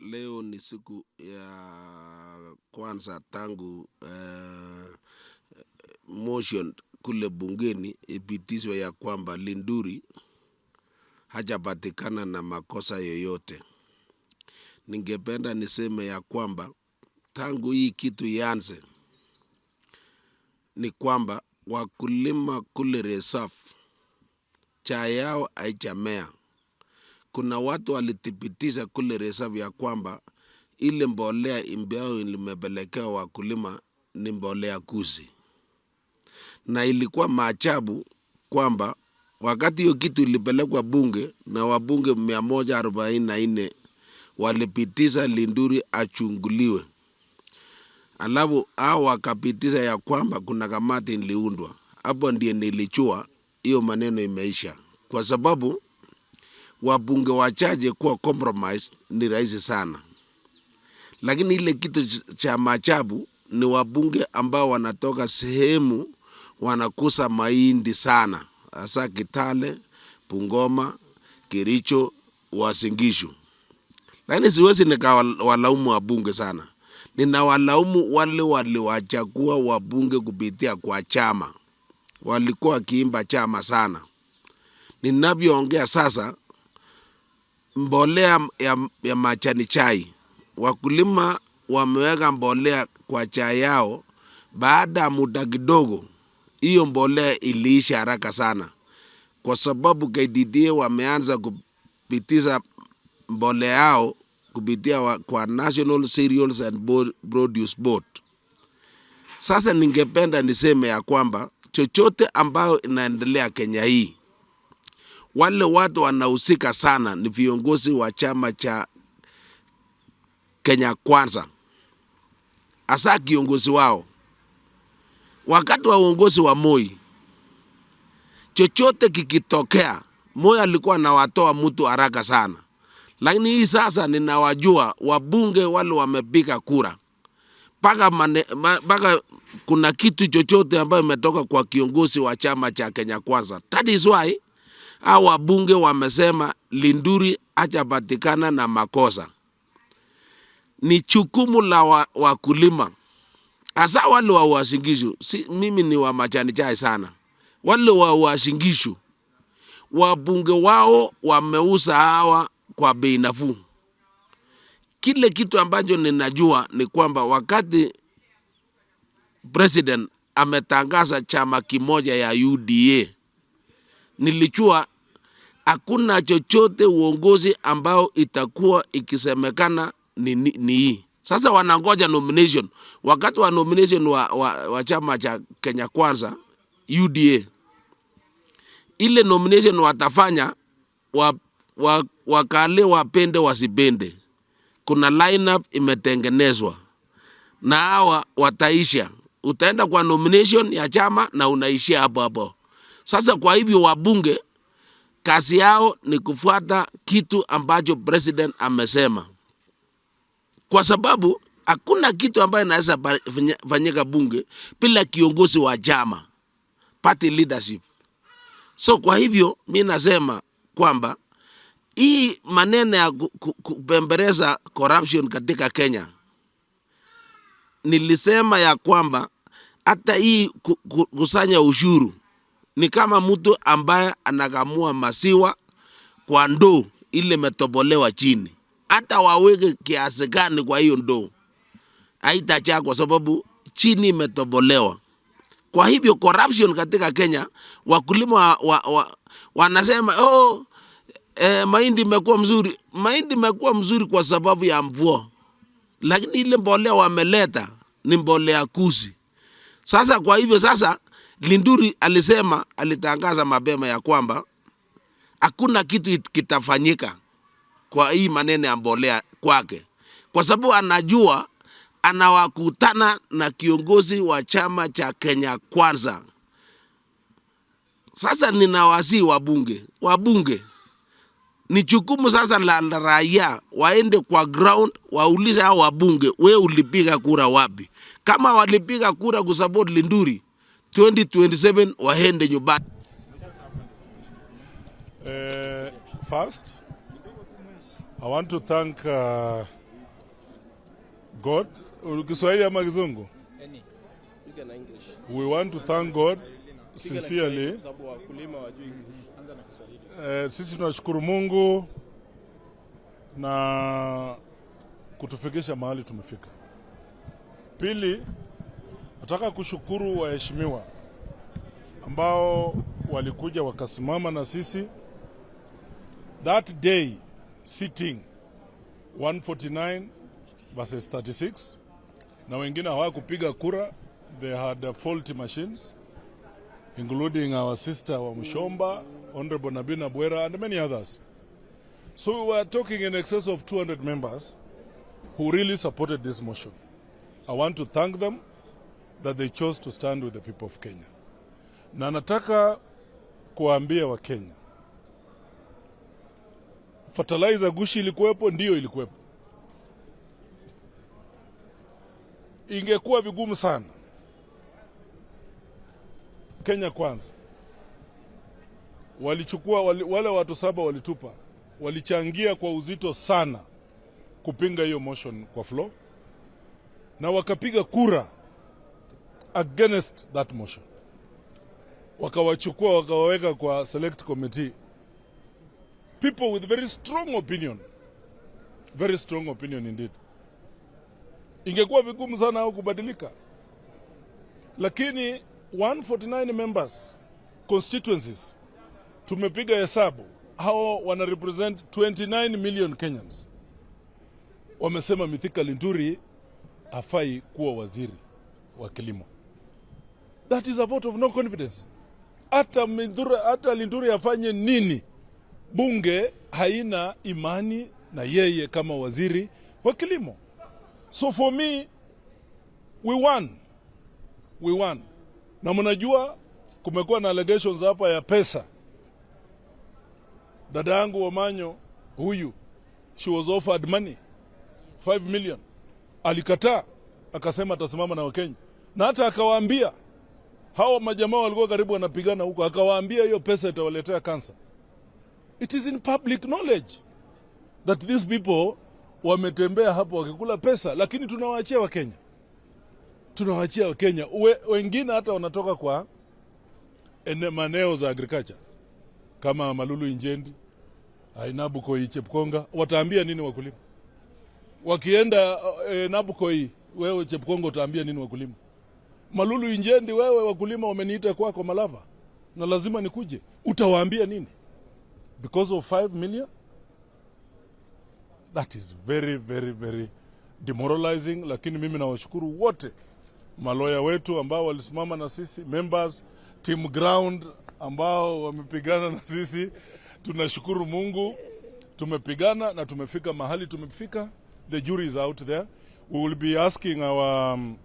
Leo ni siku ya kwanza tangu motion kule bungeni ipitishwe ya kwamba Linduri hajapatikana na makosa yoyote. Ningependa niseme ya kwamba tangu hii kitu ianze ni kwamba wakulima kule reserve chai yao haijamea. Kuna watu walithibitisha kule reserve ya kwamba ile mbolea ambayo ilimepelekea wakulima ni mbolea kuzi. Na ilikuwa maajabu kwamba wakati hiyo kitu ilipelekwa bunge na wabunge 144 walipitisha Linduri achunguliwe. Alafu hao wakapitisha ya kwamba kuna kamati iliundwa. Hapo ndiye nilijua hiyo maneno imeisha. Kwa sababu wabunge wachache kuwa compromise ni rahisi sana. Lakini ile kitu cha maajabu ni wabunge ambao wanatoka sehemu wanakusa mahindi sana. Hasa Kitale, Bungoma, Kericho, Uasin Gishu. Lakini siwezi nikawalaumu wabunge sana. Ninawalaumu wale waliwachagua wabunge kupitia kwa chama. Walikuwa wakiimba chama sana. Ninavyoongea sasa, mbolea ya majani chai, wakulima wameweka mbolea kwa chai yao. Baada ya muda kidogo hiyo mbolea iliisha haraka sana, kwa sababu KDDA wameanza kupitisha mbolea yao kupitia kwa National Cereals and Produce Board. Sasa ningependa niseme ya kwamba chochote ambayo inaendelea Kenya hii, wale watu wanahusika sana ni viongozi wa chama cha Kenya Kwanza. Hasa kiongozi wao wakati wa uongozi wa Moi, chochote kikitokea, Moi alikuwa anawatoa mtu haraka sana. Lakini hii sasa ninawajua wabunge wale wamepiga kura. Paka kuna kitu chochote ambayo imetoka kwa kiongozi wa chama cha Kenya Kwanza. That is why hao wabunge wamesema Linduri hajapatikana na makosa. Ni jukumu la wakulima. Hasa wale wa Uasin Gishu, mimi ni wa majani chai sana. Wale wa Uasin Gishu, wabunge wao wameuza hawa kwa bei nafuu. Kile kitu ambacho ninajua ni kwamba wakati president ametangaza chama kimoja ya UDA, nilijua hakuna chochote uongozi ambao itakuwa ikisemekana ni hii. Sasa wanangoja nomination. Wakati wa nomination wa chama cha Kenya Kwanza UDA, ile nomination watafanya wakale wapende wasipende. Kuna lineup imetengenezwa na hawa wataisha. Utaenda kwa nomination ya chama na unaishia hapo hapo. Sasa kwa hivyo wabunge kazi yao ni kufuata kitu ambacho president amesema. Kwa sababu hakuna kitu ambayo inaweza fanyika bunge bila kiongozi wa chama, party leadership. So kwa hivyo mimi nasema kwamba hii maneno ya kupembeleza corruption katika Kenya, nilisema ya kwamba hata hii kusanya ushuru ni kama mtu ambaye anakamua maziwa kwa ndoo ile imetobolewa chini. Hata waweke kiasi gani kwa hiyo ndoo haitachaa, kwa sababu chini imetobolewa. Kwa hivyo corruption katika Kenya, wakulima wanasema mahindi imekuwa mzuri. Mahindi imekuwa mzuri kwa sababu ya mvua. Lakini ile mbolea wameleta ni mbolea kuzi. Sasa kwa hivyo sasa Linduri alitangaza mapema ya kwamba hakuna kitu kitafanyika kwa hii maneno ya mbolea kwake. Kwa sababu anajua anawakutana na kiongozi wa chama cha Kenya Kwanza. Sasa ninawasi wabunge ni jukumu sasa la raia waende kwa ground waulize hao wabunge, wewe ulipiga kura wapi? Kama walipiga kura kusupport Linduri 2027 waende nyumbani. First, I want to thank God, Kiswahili ama Kizungu? Any. You can English. We want to thank God sincerely. Sisi tunashukuru Mungu na kutufikisha mahali tumefika. Pili, nataka kushukuru waheshimiwa ambao walikuja wakasimama na sisi that day sitting 149 versus 36, na wengine hawakupiga kura. They had faulty machines, including our sister wa Mshomba, Honorable Nabina Bwera, and many others. So we were talking in excess of 200 members who really supported this motion. I want to thank them that they chose to stand with the people of Kenya. Na nataka kuambia wa Kenya, fertilizer gushi ilikuwepo, ndio ilikuwepo. Ingekuwa vigumu sana. Kenya Kwanza walichukua wale watu 7 walitupa, walichangia kwa uzito sana kupinga hiyo motion kwa floor, na wakapiga kura against that motion. Wakawachukua wakawaweka kwa select committee, people with very strong opinion indeed. Ingekuwa vigumu sana au kubadilika, lakini 149 members constituencies, tumepiga hesabu, hao wana represent 29 million Kenyans. Wamesema Mithika Linturi hafai kuwa waziri wa kilimo. That is a vote of no confidence. Hata Linturi afanye nini, bunge haina imani na yeye kama waziri wa kilimo. So for me, we won. Na mnajua kumekuwa na allegations hapa ya pesa. Dada yangu Wamanyo huyu, she was offered money 5 million. Alikataa, akasema atasimama na Wakenya. Na hata akawaambia hao majamaa walikuwa karibu wanapigana huko, akawaambia hiyo pesa itawaletea cancer. It is in public knowledge that these people wametembea hapo wakikula pesa, lakini tunawaachia Wakenya. Wengine hata wanatoka kwa maeneo za agriculture kama Malulu Injendi, Nabukoi, Chepkonga. Wataambia nini wakulima? Wakienda Nabukoi, wewe Chepkonga utaambia nini wakulima? Malulu Injendi, wewe wakulima wameniita kwako Malava na lazima nikuje, utawaambia nini? Because of 5 million? That is very, very, very demoralizing. Lakini mimi nawashukuru wote maloya wetu ambao walisimama na sisi, members, team ground ambao wamepigana na sisi. Tunashukuru Mungu, tumepigana na tumefika mahali tumefika. The jury is out there. We will be asking our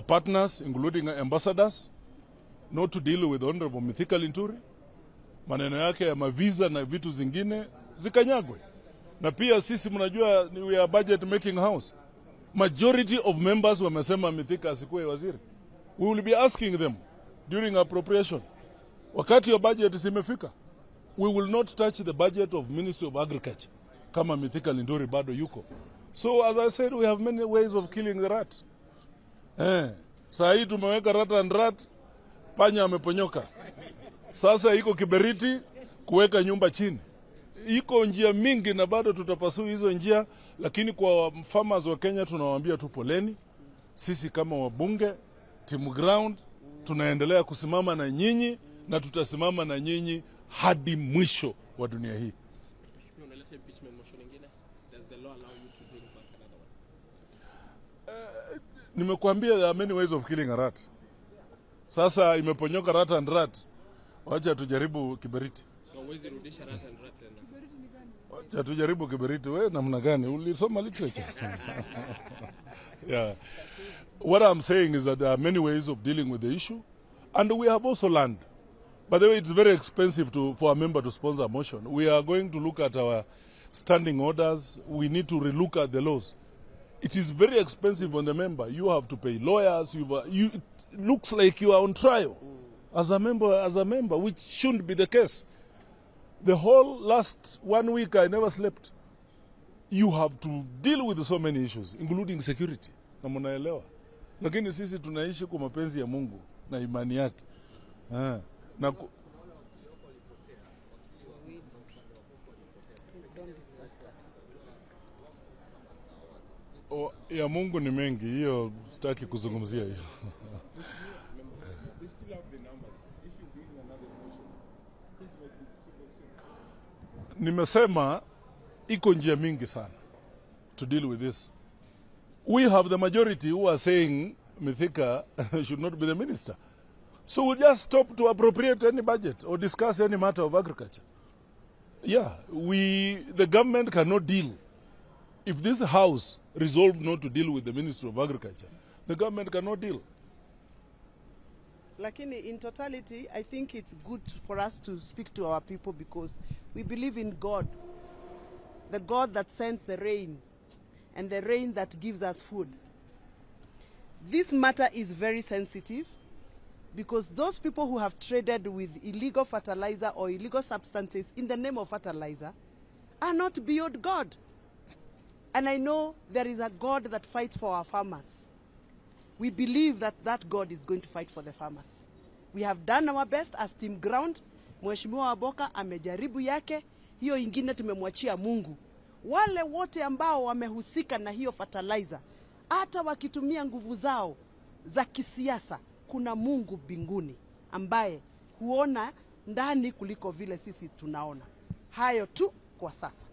partners, including ambassadors, not to deal with Honorable Mithika Linturi. Maneno yake ya mavisa na vitu zingine zikanyagwe. Na pia sisi mnajua we are budget making house. Majority of members wamesema Mithika asikuwe waziri. We will be asking them during appropriation, wakati ya budget zimefika, we will not touch the budget of Ministry of Agriculture kama Mithika Linturi bado yuko. So as I said, we have many ways of killing the rat. Saa hii tumeweka rat and rat, panya ameponyoka. Sasa iko kiberiti kuweka nyumba chini. Iko njia mingi na bado tutapasua hizo njia, lakini kwa farmers wa Kenya tunawaambia tu poleni. Sisi kama wabunge, team ground, tunaendelea kusimama na nyinyi na tutasimama na nyinyi hadi mwisho wa dunia hii. Nimekuambia there are many ways of killing a rat. Sasa imeponyoka rat and rat. Wacha tujaribu kiberiti. Huwezi rudisha rat and rat tena. Wacha tujaribu kiberiti. Wewe namna gani? Ulisoma literature? Yeah. What I'm saying is that there are many ways of dealing with the issue, and we have also learned. By the way, it's very expensive for a member to sponsor a motion. We are going to look at our standing orders. We need to relook at the laws. It is very expensive on the member. You have to pay lawyers. It looks like you are on trial as a member, which shouldn't be the case. The whole last 1 week I never slept. you have to deal with so many issues including security, na mnaelewa. Lakini sisi tunaishi kwa mapenzi ya Mungu na imani yake. Na ya Mungu ni mengi, hiyo sitaki kuzungumzia hiyo. Nimesema iko njia mingi sana to deal with this. We have the majority who are saying Mithika should not be the minister. So we'll just stop to appropriate any budget or discuss any matter of agriculture. Yeah, the government cannot deal. If this house resolved not to deal with the Ministry of Agriculture, the government cannot deal. Lakini in totality, I think it's good for us to speak to our people because we believe in God. The God that sends the rain and the rain that gives us food. This matter is very sensitive because those people who have traded with illegal fertilizer or illegal substances in the name of fertilizer are not beyond God. And I know there is a God that fights for our farmers. We believe that that God is going to fight for the farmers. We have done our best as Team Ground. Mheshimiwa Waboka amejaribu yake, hiyo ingine tumemwachia Mungu. Wale wote ambao wamehusika na hiyo fertilizer, hata wakitumia nguvu zao za kisiasa, kuna Mungu mbinguni ambaye huona ndani kuliko vile sisi tunaona. Hayo tu kwa sasa.